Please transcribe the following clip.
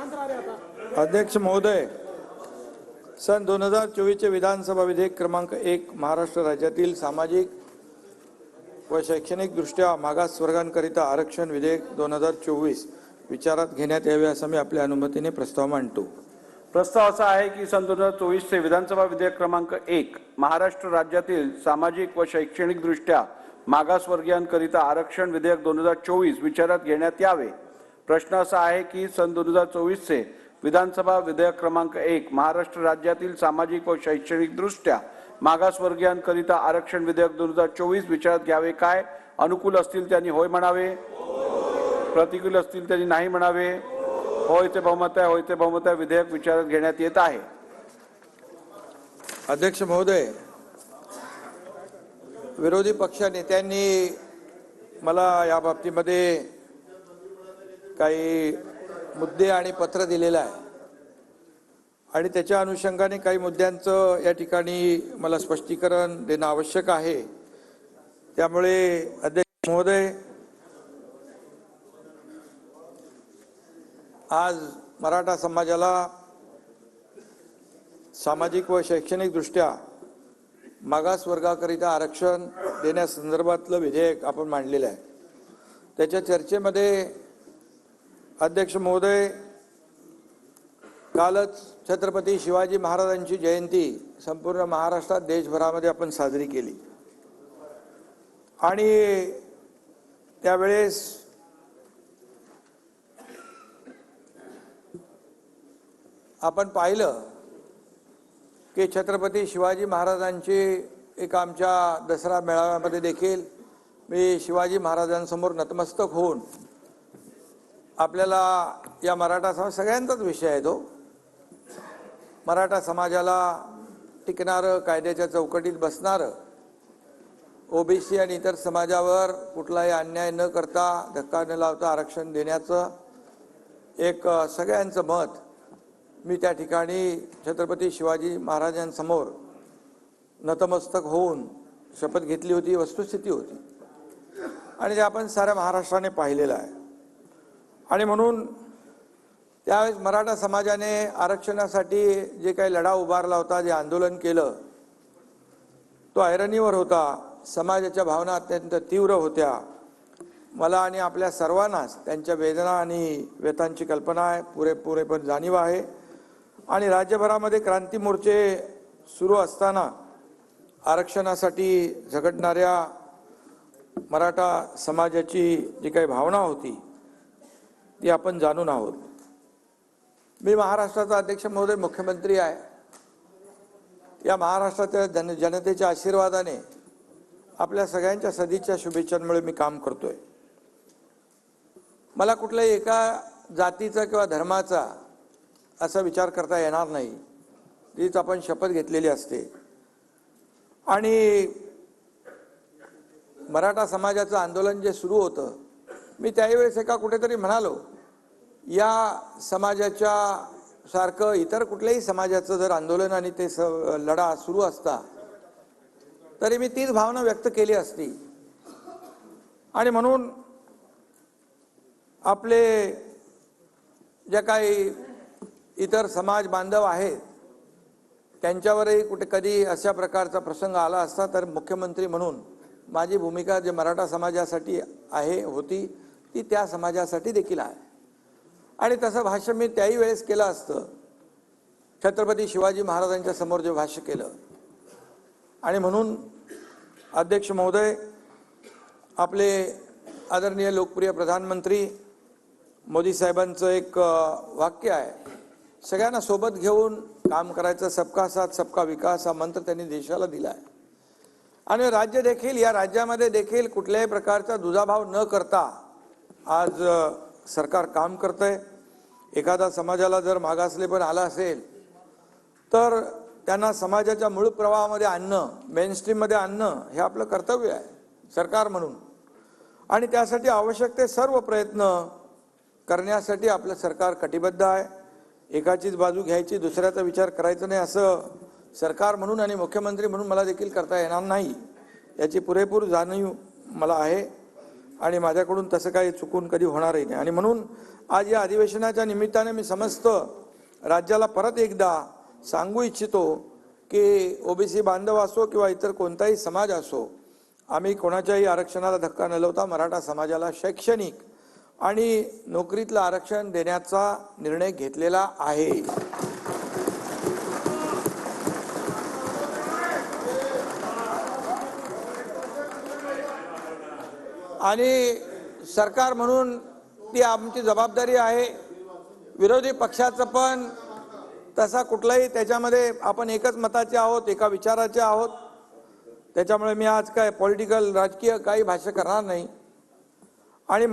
अध्यक्ष महोदय, सन 2024 चे विधानसभा विधेयक क्रमांक 1 महाराष्ट्र राज्यातील सामाजिक व शैक्षणिक दृष्ट्या मागास वर्गांकरिता आरक्षण विधेयक 2024 विचारात घेण्यात यावे असं मी आपल्या अनुमतीने प्रस्ताव मांडतो। प्रस्ताव असा आहे की सन 2024 चे विधानसभा विधेयक क्रमांक 1 महाराष्ट्र राज्यातील सामाजिक व शैक्षणिक दृष्ट्या मागासवर्गीयांकरिता आरक्षण विधेयक 2024 विचारात घेण्यात यावे। प्रश्न असा आहे की सन 2024 चे विधानसभा विधेयक क्रमांक 1 महाराष्ट्र राज्यातील सामाजिक व शैक्षणिक दृष्ट्या मागासवर्गीयांकरिता आरक्षण विधेयक 2024 विचारात घ्यावे काय? अनुकूल असतील त्यांनी होय म्हणावे, प्रतिकूल असतील त्यांनी नाही म्हणावे। होयचे बहुमत आहे, होयचे बहुमत आहे। विधेयक विचारात घेण्यात येत आहे। अध्यक्ष महोदय, विरोधी पक्ष नेत्यांनी मला या बाबतीमध्ये काही मुद्दे आणि पत्र दिलेलं आहे आणि त्याच्या अनुषंगाने काही मुद्द्यांचं या ठिकाणी मला स्पष्टीकरण देणं आवश्यक आहे। त्यामुळे अध्यक्ष महोदय, आज मराठा समाजाला सामाजिक व शैक्षणिक दृष्ट्या मागास वर्गाकरिता आरक्षण देण्यासंदर्भातलं विधेयक आपण मांडलेलं आहे। त्याच्या चर्चेमध्ये अध्यक्ष महोदय, कालच छत्रपती शिवाजी महाराजांची जयंती संपूर्ण महाराष्ट्रात देशभरामध्ये आपण साजरी केली आणि त्यावेळेस आपण पाहिलं की छत्रपती शिवाजी महाराजांची एक आमच्या दसरा मेळाव्यामध्ये देखील मी शिवाजी महाराजांसमोर नतमस्तक होऊन आपल्याला या मराठा समाज सगळ्यांचाच विषय आहे तो, मराठा समाजाला टिकणारं, कायद्याच्या चौकटीत बसणारं, ओबीसी आणि इतर समाजावर कुठलाही अन्याय न करता, धक्का न लावता आरक्षण देण्याचं एक सगळ्यांचं मत मी त्या ठिकाणी छत्रपती शिवाजी महाराजांसमोर नतमस्तक होऊन शपथ घेतली होती। वस्तुस्थिती होती आणि ते आपण साऱ्या महाराष्ट्राने पाहिलेलं आहे आणि म्हणून त्यावेळेस मराठा समाजाने आरक्षणासाठी जे काही लढा उभारला होता, जे आंदोलन केलं, तो ऐरणीवर होता। समाजाच्या भावना अत्यंत तीव्र होत्या। मला आणि आपल्या सर्वांनाच त्यांच्या वेदना आणि व्यथांची कल्पना आहे, पुरेपूर जाणीव आहे आणि राज्यभरामध्ये क्रांती मोर्चे सुरू असताना आरक्षणासाठी झगडणाऱ्या मराठा समाजाची जी काही भावना होती ती आपण जाणून आहोत। मी महाराष्ट्राचा अध्यक्ष महोदय मुख्यमंत्री आहे। या महाराष्ट्राच्या जनतेच्या आशीर्वादाने आपल्या सगळ्यांच्या सदिच्छा शुभेच्छांमुळे मी काम करतोय। मला कुठल्याही एका जातीचा किंवा धर्माचा असा विचार करता येणार नाही, तीच आपण शपथ घेतलेली असते आणि मराठा समाजाचं आंदोलन जे सुरू होतं, मी त्यावेळेस एका कुठेतरी म्हणालो, या समाजाच्या सारखं इतर कुठल्याही समाजाचं जर आंदोलन आणि ते लढा सुरू असता तरी मी तीच भावना व्यक्त केली असती आणि म्हणून आपले जे काही इतर समाज बांधव आहेत त्यांच्यावरही कुठे कधी अशा प्रकारचा प्रसंग आला असता तर मुख्यमंत्री म्हणून माझी भूमिका जे मराठा समाजासाठी होती ती त्या समाजासाठी देखील आहे आणि तसं भाष्य मी त्याही वेळेस केलं असतं, छत्रपती शिवाजी महाराजांच्या समोर जे भाष्य केलं। आणि म्हणून अध्यक्ष महोदय, आपले आदरणीय लोकप्रिय प्रधानमंत्री मोदी साहेबांचं एक वाक्य आहे, सगळ्यांना सोबत घेऊन काम करायचं, सबका साथ सबका विकास हा मंत्र त्यांनी देशाला दिला आहे आणि राज्य देखील, या राज्यामध्ये देखील कुठल्याही प्रकारचा दुजाभाव न करता आज सरकार काम करतंय। एखादा समाजाला जर मागासले पण आला असेल तर त्यांना समाजाच्या मूळ प्रवाहामध्ये आणणं, मेनस्ट्रीममध्ये आणणं हे आपलं कर्तव्य आहे सरकार म्हणून आणि त्यासाठी आवश्यक ते सर्व प्रयत्न करण्यासाठी आपलं सरकार कटिबद्ध आहे। एकाचीच बाजू घ्यायची, दुसऱ्याचा विचार करायचा नाही असं सरकार म्हणून आणि मुख्यमंत्री म्हणून मला देखील करता येणार नाही, याची पुरेपूर जाणीव मला आहे आणि माझ्याकडून तसं काही चुकून कधी होणारही नाही. आणि म्हणून आज या अधिवेशनाच्या निमित्ताने मी समस्त राज्याला परत एकदा सांगू इच्छितो की ओबीसी बांधव असो किंवा इतर कोणताही समाज असो, आम्ही कोणाच्याही आरक्षणाला धक्का न लावता मराठा समाजाला शैक्षणिक आणि नोकरीतलं आरक्षण देण्याचा निर्णय घेतलेला आहे. आणि सरकार म्हणून ती आमची जबाबदारी आहे. विरोधी पक्षाचं पण तसा कुठलाही त्याच्यामध्ये आपण एकच मताचे आहोत, एका विचाराचे आहोत. त्याच्यामुळे मी आज काय पॉलिटिकल राजकीय काही भाष्य करणार नाही. आणि